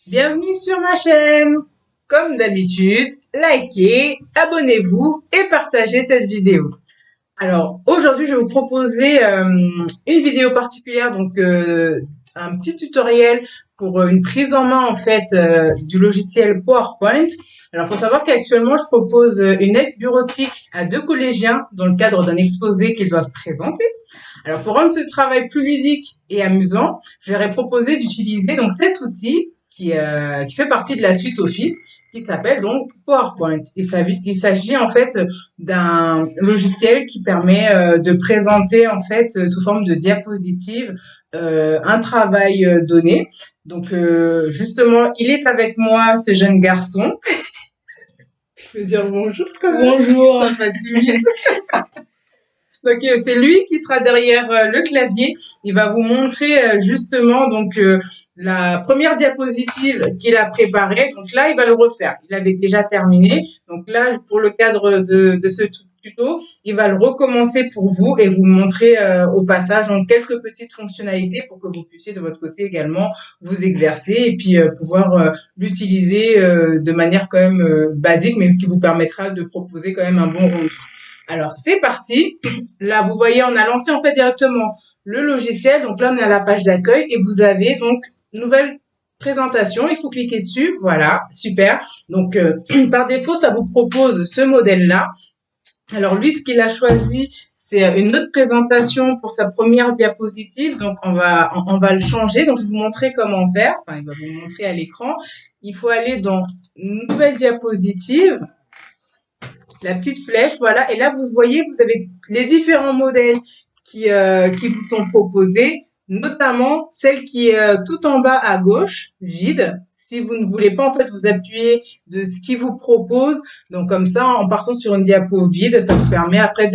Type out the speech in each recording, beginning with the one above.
Bienvenue sur ma chaîne. Comme d'habitude, likez, abonnez-vous et partagez cette vidéo. Alors aujourd'hui, je vais vous proposer une vidéo particulière, donc un petit tutoriel pour une prise en main en fait du logiciel PowerPoint. Alors, il faut savoir qu'actuellement, je propose une aide bureautique à 2 collégiens dans le cadre d'un exposé qu'ils doivent présenter. Alors, pour rendre ce travail plus ludique et amusant, je leur ai proposé d'utiliser donc cet outil qui fait partie de la suite Office, qui s'appelle donc PowerPoint. Il s'agit en fait d'un logiciel qui permet de présenter en fait sous forme de diapositive un travail donné. Donc justement, il est avec moi, ce jeune garçon. Tu veux dire bonjour quand même? Bonjour. Ça pas timide. Donc c'est lui qui sera derrière le clavier. Il va vous montrer justement donc la première diapositive qu'il a préparée. Donc là, il va le refaire. Il avait déjà terminé. Donc là, pour le cadre de ce tuto, il va le recommencer pour vous et vous montrer au passage donc quelques petites fonctionnalités pour que vous puissiez de votre côté également vous exercer et puis pouvoir l'utiliser de manière quand même basique, mais qui vous permettra de proposer quand même un bon rendu. Alors, c'est parti. Là, vous voyez, on a lancé en fait directement le logiciel. Donc là, on est à la page d'accueil et vous avez donc nouvelle présentation. Il faut cliquer dessus. Voilà, super. Donc, par défaut, ça vous propose ce modèle-là. Alors, lui, ce qu'il a choisi, c'est une autre présentation pour sa première diapositive. Donc, on va le changer. Donc, je vais vous montrer comment faire. Enfin, il va vous montrer à l'écran. Il faut aller dans Nouvelle diapositive. La petite flèche, voilà. Et là, vous voyez, vous avez les différents modèles qui vous sont proposés, notamment celle qui est tout en bas à gauche, vide. Si vous ne voulez pas, en fait, vous appuyez de ce qu'il vous propose. Donc, comme ça, en partant sur une diapo vide, ça vous permet après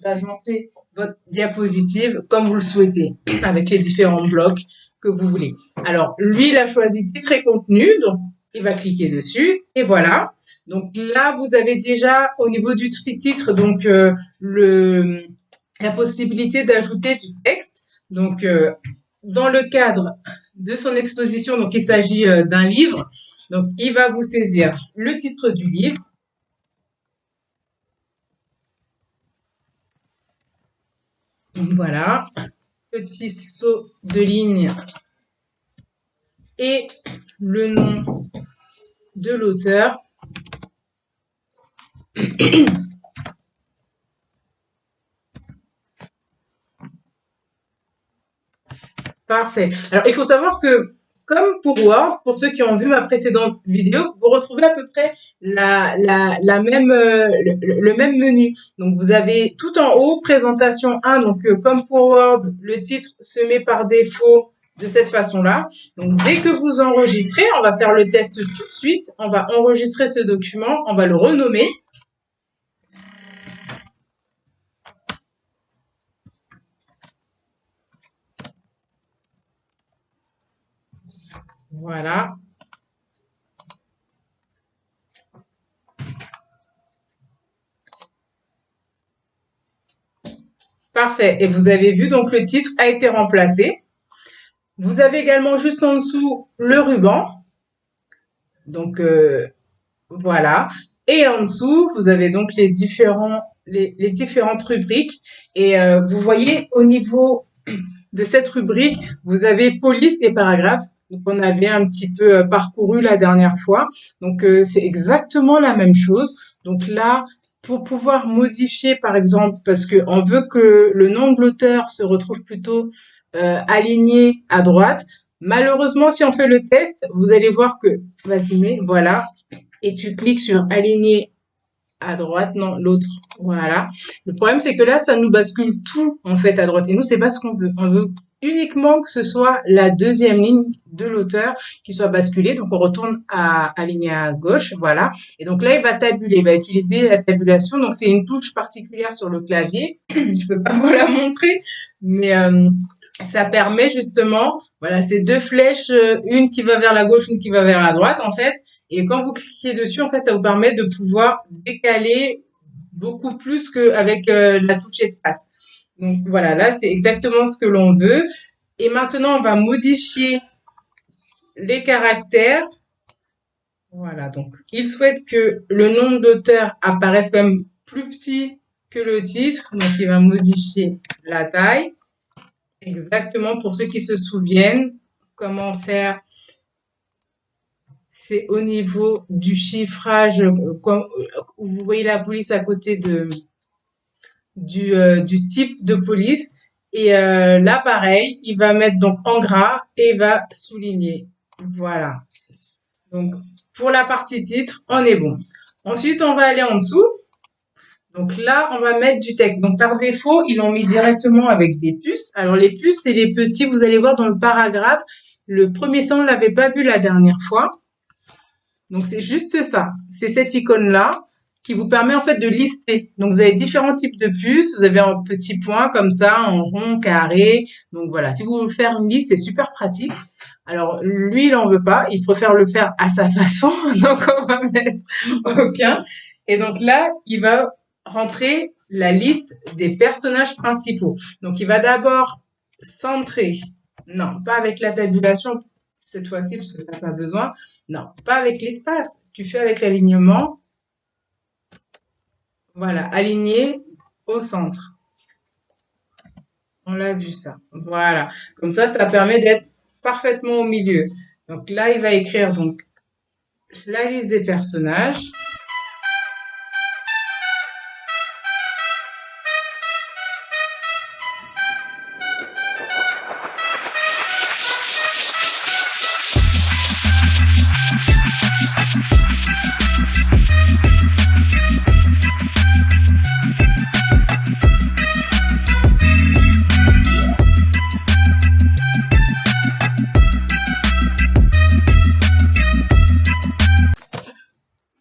d'agencer votre diapositive comme vous le souhaitez, avec les différents blocs que vous voulez. Alors, lui, il a choisi titre et contenu. Donc, il va cliquer dessus. Et voilà. Donc là, vous avez déjà au niveau du titre donc la possibilité d'ajouter du texte. Donc dans le cadre de son exposition, donc il s'agit d'un livre. Donc il va vous saisir le titre du livre. Donc, voilà, petit saut de ligne et le nom de l'auteur. Parfait. Alors, il faut savoir que, comme pour Word, pour ceux qui ont vu ma précédente vidéo, vous retrouvez à peu près la même, le même menu. Donc, vous avez tout en haut, présentation 1. Donc, comme pour Word, le titre se met par défaut de cette façon-là. Donc, dès que vous enregistrez, on va faire le test tout de suite. On va enregistrer ce document, on va le renommer. Voilà. Parfait. Et vous avez vu, donc le titre a été remplacé. Vous avez également juste en dessous le ruban. Donc voilà. Et en dessous, vous avez donc les différentes rubriques. Et vous voyez au niveau de cette rubrique, vous avez police et paragraphe. Donc on avait un petit peu parcouru la dernière fois. Donc c'est exactement la même chose. Donc là, pour pouvoir modifier, par exemple, parce que on veut que le nom de l'auteur se retrouve plutôt aligné à droite. Malheureusement, si on fait le test, vous allez voir que, vas-y, mais voilà, et tu cliques sur aligner à droite, non, l'autre, voilà. Le problème, c'est que là, ça nous bascule tout, en fait, à droite. Et nous, c'est pas ce qu'on veut. On veut uniquement que ce soit la deuxième ligne de l'auteur qui soit basculée. Donc, on retourne à aligner à gauche, voilà. Et donc là, il va tabuler, il va utiliser la tabulation. Donc, c'est une touche particulière sur le clavier. Je peux pas vous la montrer, mais ça permet justement, voilà, ces deux flèches, une qui va vers la gauche, une qui va vers la droite, en fait. Et quand vous cliquez dessus, en fait, ça vous permet de pouvoir décaler beaucoup plus qu'avec la touche espace. Donc voilà, là, c'est exactement ce que l'on veut. Et maintenant, on va modifier les caractères. Voilà, donc il souhaite que le nombre d'auteurs apparaisse quand même plus petit que le titre. Donc il va modifier la taille. Exactement, pour ceux qui se souviennent, comment faire, c'est au niveau du chiffrage, où vous voyez la police à côté du type de police. Et là, pareil, il va mettre donc en gras et il va souligner. Voilà. Donc, pour la partie titre, on est bon. Ensuite, on va aller en dessous. Donc là, on va mettre du texte. Donc par défaut, ils l'ont mis directement avec des puces. Alors les puces, c'est les petits, vous allez voir dans le paragraphe. Le premier ça, on ne l'avait pas vu la dernière fois. Donc c'est juste ça. C'est cette icône-là qui vous permet en fait de lister. Donc vous avez différents types de puces. Vous avez un petit point comme ça, en rond, carré. Donc voilà, si vous voulez faire une liste, c'est super pratique. Alors lui, il n'en veut pas. Il préfère le faire à sa façon. Donc on va mettre aucun. Et donc là, il va rentrer la liste des personnages principaux. Donc, il va d'abord centrer. Non, pas avec la tabulation cette fois-ci parce que tu n'as pas besoin. Non, pas avec l'espace. Tu fais avec l'alignement. Voilà, aligné au centre. On l'a vu ça. Voilà. Comme ça permet d'être parfaitement au milieu. Donc là, il va écrire donc la liste des personnages.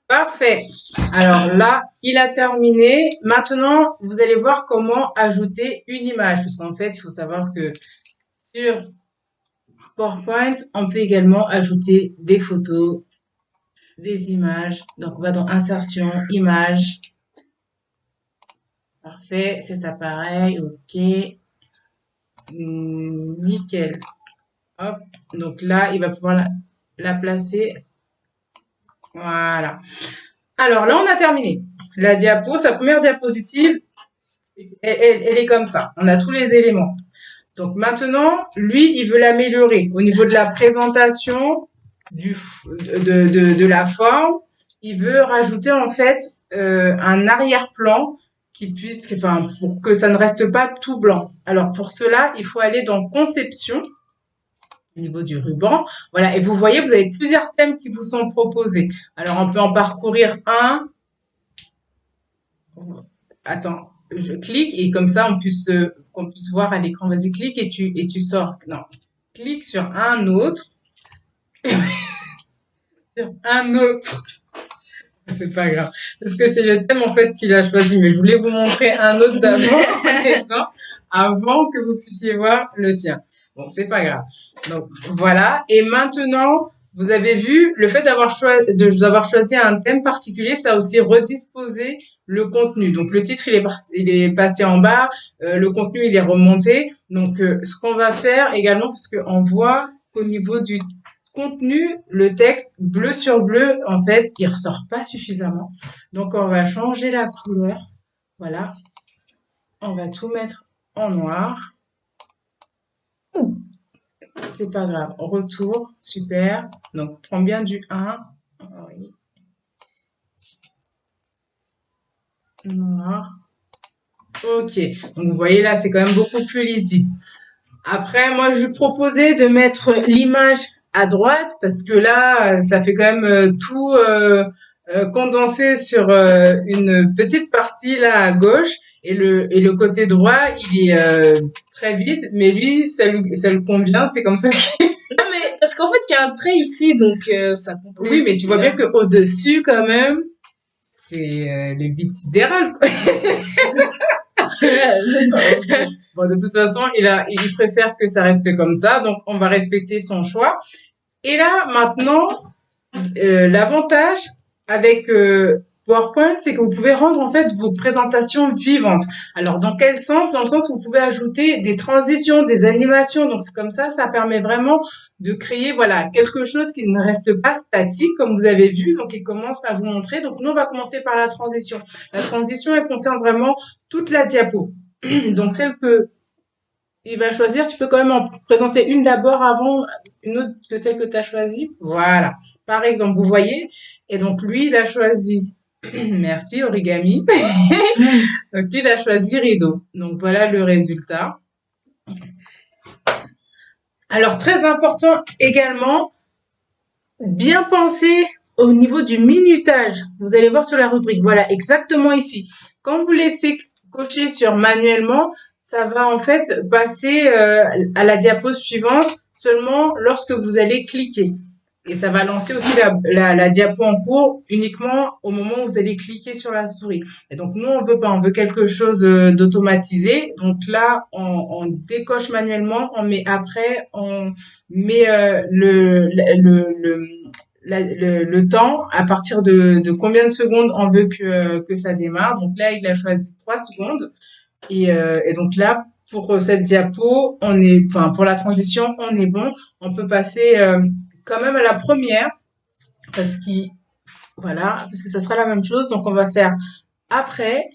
Parfait. Alors là, il a terminé. Maintenant, vous allez voir comment ajouter une image. Parce qu'en fait, il faut savoir que sur PowerPoint, on peut également ajouter des photos, des images. Donc, on va dans Insertion, Images. Parfait, c'est appareil, ok. Nickel. Hop. Donc là, il va pouvoir la placer. Voilà. Alors là, on a terminé. La diapo, sa première diapositive, elle est comme ça. On a tous les éléments. Donc maintenant, lui, il veut l'améliorer au niveau de la présentation, de la forme. Il veut rajouter en fait un arrière-plan pour que ça ne reste pas tout blanc. Alors pour cela, il faut aller dans Conception au niveau du ruban. Voilà, et vous voyez, vous avez plusieurs thèmes qui vous sont proposés. Alors on peut en parcourir un. Attends, je clique et comme ça qu'on puisse voir à l'écran. Vas-y, clique et tu sors. Non, clique sur un autre. Sur un autre. C'est pas grave. Parce que c'est le thème en fait qu'il a choisi. Mais je voulais vous montrer un autre d'abord avant que vous puissiez voir le sien. Bon, c'est pas grave. Donc voilà. Et maintenant, vous avez vu, le fait d'avoir choisi un thème particulier, ça a aussi redisposé le contenu. Donc le titre, il est passé en bas, le contenu, il est remonté. Donc ce qu'on va faire également, parce qu'on voit qu'au niveau du contenu, le texte bleu sur bleu, en fait, il ressort pas suffisamment. Donc on va changer la couleur. Voilà. On va tout mettre en noir. C'est pas grave. Retour, super. Donc, prends bien du 1. Oui. Noir. Ok. Donc, vous voyez là, c'est quand même beaucoup plus lisible. Après, moi, je proposais de mettre l'image à droite parce que là, ça fait quand même tout condensé sur une petite partie là à gauche. Et le côté droit, il est très vide. Mais lui, ça lui convient. C'est comme ça Non, mais parce qu'en fait, il y a un trait ici, donc ça complète. Oui, mais tu vois bien qu'au-dessus, quand même, c'est le vide sidéral, quoi. Bon, de toute façon, il préfère que ça reste comme ça, donc on va respecter son choix. Et là, maintenant, l'avantage avec PowerPoint, c'est que vous pouvez rendre en fait vos présentations vivantes. Alors, dans quel sens? Dans le sens où vous pouvez ajouter des transitions, des animations. Donc, c'est comme ça permet vraiment de créer, voilà, quelque chose qui ne reste pas statique, comme vous avez vu. Donc, il commence à vous montrer. Donc, nous, on va commencer par la transition. La transition, elle concerne vraiment toute la diapo. Donc, celle que il va choisir, tu peux quand même en présenter une d'abord avant une autre que celle que tu as choisie. Voilà. Par exemple, vous voyez. Et donc, lui, il a choisi. Merci, origami. Donc, lui, il a choisi rideau. Donc, voilà le résultat. Alors, très important également, bien penser au niveau du minutage. Vous allez voir sur la rubrique. Voilà, exactement ici. Quand vous laissez cocher sur manuellement, ça va en fait passer à la diapo suivante seulement lorsque vous allez cliquer. Et ça va lancer aussi la diapo en cours uniquement au moment où vous allez cliquer sur la souris. Et donc, nous, on veut pas, on veut quelque chose d'automatisé. Donc là, on décoche manuellement, on met après, on met le temps à partir de combien de secondes on veut que ça démarre. Donc là, il a choisi 3 secondes. Et donc là, pour cette diapo, enfin, pour la transition, on est bon. On peut passer quand même à la première parce voilà, parce que ça sera la même chose. Donc on va faire après.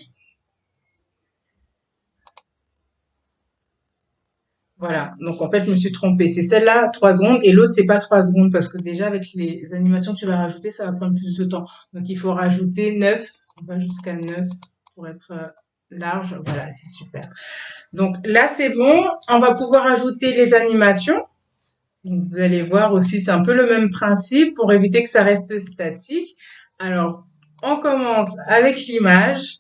Voilà. Donc en fait, je me suis trompée. C'est celle-là, 3 secondes, et l'autre, c'est pas 3 secondes parce que déjà avec les animations que tu vas rajouter, ça va prendre plus de temps. Donc il faut rajouter 9. On va jusqu'à 9 pour être large. Voilà, c'est super. Donc là, c'est bon. On va pouvoir ajouter les animations. Donc, vous allez voir aussi, c'est un peu le même principe pour éviter que ça reste statique. Alors, on commence avec l'image.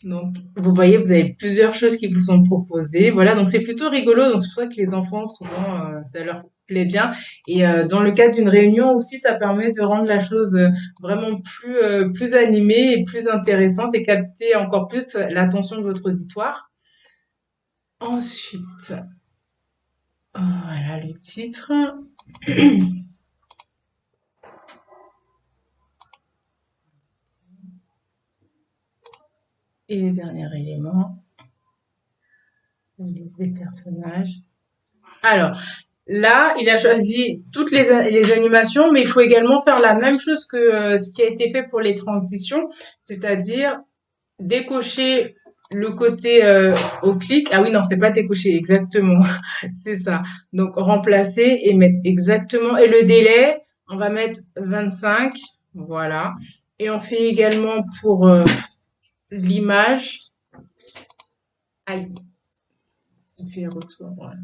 Donc, vous voyez, vous avez plusieurs choses qui vous sont proposées. Voilà, donc c'est plutôt rigolo. Donc, c'est pour ça que les enfants, souvent, ça leur plaît bien. Et dans le cadre d'une réunion aussi, ça permet de rendre la chose vraiment plus animée et plus intéressante et capter encore plus l'attention de votre auditoire. Ensuite, voilà le titre. Et le dernier élément, les personnages. Alors, là, il a choisi toutes les animations, mais il faut également faire la même chose que ce qui a été fait pour les transitions, c'est-à-dire décocher le côté au clic. Ah oui, non, c'est pas décocher, exactement. C'est ça. Donc, remplacer et mettre exactement. Et le délai, on va mettre 25. Voilà. Et on fait également pour l'image. Aïe, il fait retour. Voilà.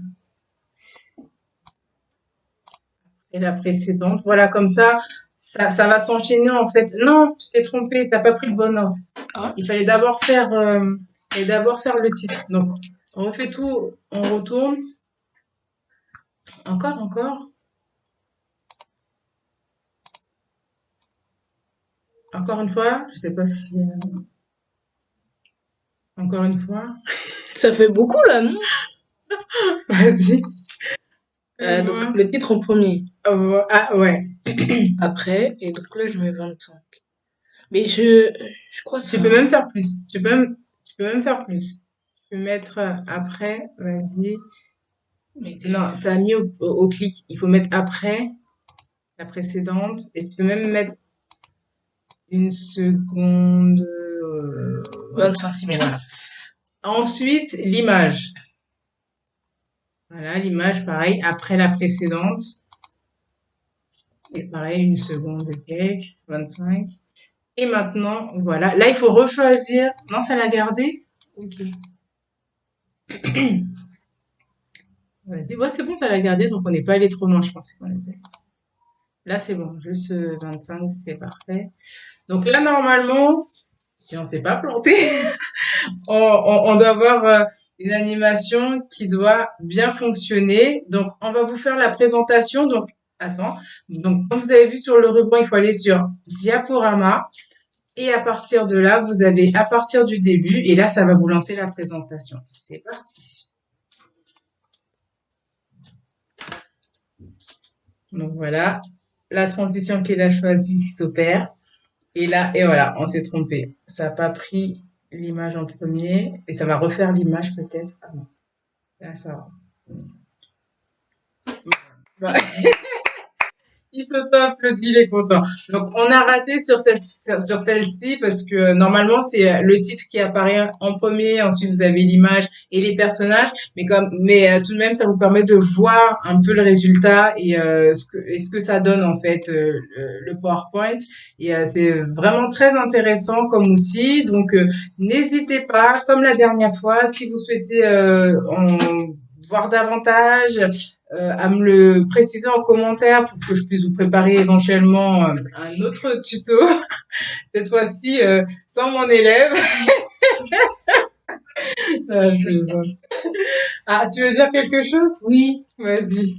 Et la précédente. Voilà, comme ça va s'enchaîner en fait. Non, tu t'es trompé, t'as pas pris le bon ordre. Ah. Il fallait d'abord faire le titre. Donc, on refait tout, on retourne. Encore. Encore une fois, je sais pas si. Encore une fois. Ça fait beaucoup là, non? Vas-y. Donc le titre en premier. Ah ouais. Après, et donc là je mets 25. Mais je crois que Tu ça. peux même faire plus. Tu peux même faire plus. Tu peux mettre après, vas-y. Mais Non, t'as mis au clic. Il faut mettre après la précédente. Et tu peux même mettre une seconde. 25 similaires. Ensuite, l'image. Voilà, l'image, pareil, après la précédente. Et pareil, une seconde et quelques, 25. Et maintenant, voilà. Là, il faut rechoisir. Non, ça l'a gardé? Ok. Vas-y. Ouais, c'est bon, ça l'a gardé. Donc, on n'est pas allé trop loin, je pense qu'on était. Là, c'est bon. Juste 25, c'est parfait. Donc là, normalement, si on s'est pas planté, on doit avoir une animation qui doit bien fonctionner. Donc, on va vous faire la présentation. Donc, attends. Donc, comme vous avez vu sur le ruban, il faut aller sur Diaporama. Et à partir de là, vous avez à partir du début. Et là, ça va vous lancer la présentation. C'est parti. Donc, voilà. La transition qu'il a choisie s'opère. Et là, et voilà, on s'est trompé. Ça n'a pas pris l'image en premier et ça va refaire l'image peut-être. Ah non, là ça va. Bah, il s'auto-applaudit, il est content. Donc, on a raté sur celle-ci parce que normalement, c'est le titre qui apparaît en premier. Ensuite, vous avez l'image et les personnages. Mais tout de même, ça vous permet de voir un peu le résultat et ce que ça donne, en fait, le PowerPoint. Et c'est vraiment très intéressant comme outil. Donc, n'hésitez pas, comme la dernière fois, si vous souhaitez en voir davantage, à me le préciser en commentaire pour que je puisse vous préparer éventuellement un autre tuto, cette fois-ci sans mon élève. Ah, tu veux dire quelque chose? Oui. Vas-y.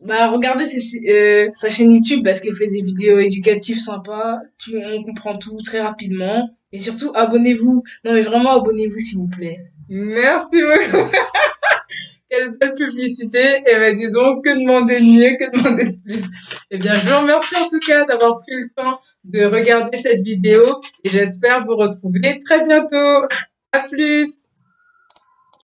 Bah, regardez sa chaîne YouTube parce qu'elle fait des vidéos éducatives sympas. On comprend tout très rapidement. Et surtout, abonnez-vous. Non, mais vraiment, abonnez-vous, s'il vous plaît. Merci beaucoup. Quelle belle publicité. Et ben disons, que demander de mieux, que demander de plus. Eh bien, je vous remercie en tout cas d'avoir pris le temps de regarder cette vidéo et j'espère vous retrouver très bientôt. À plus.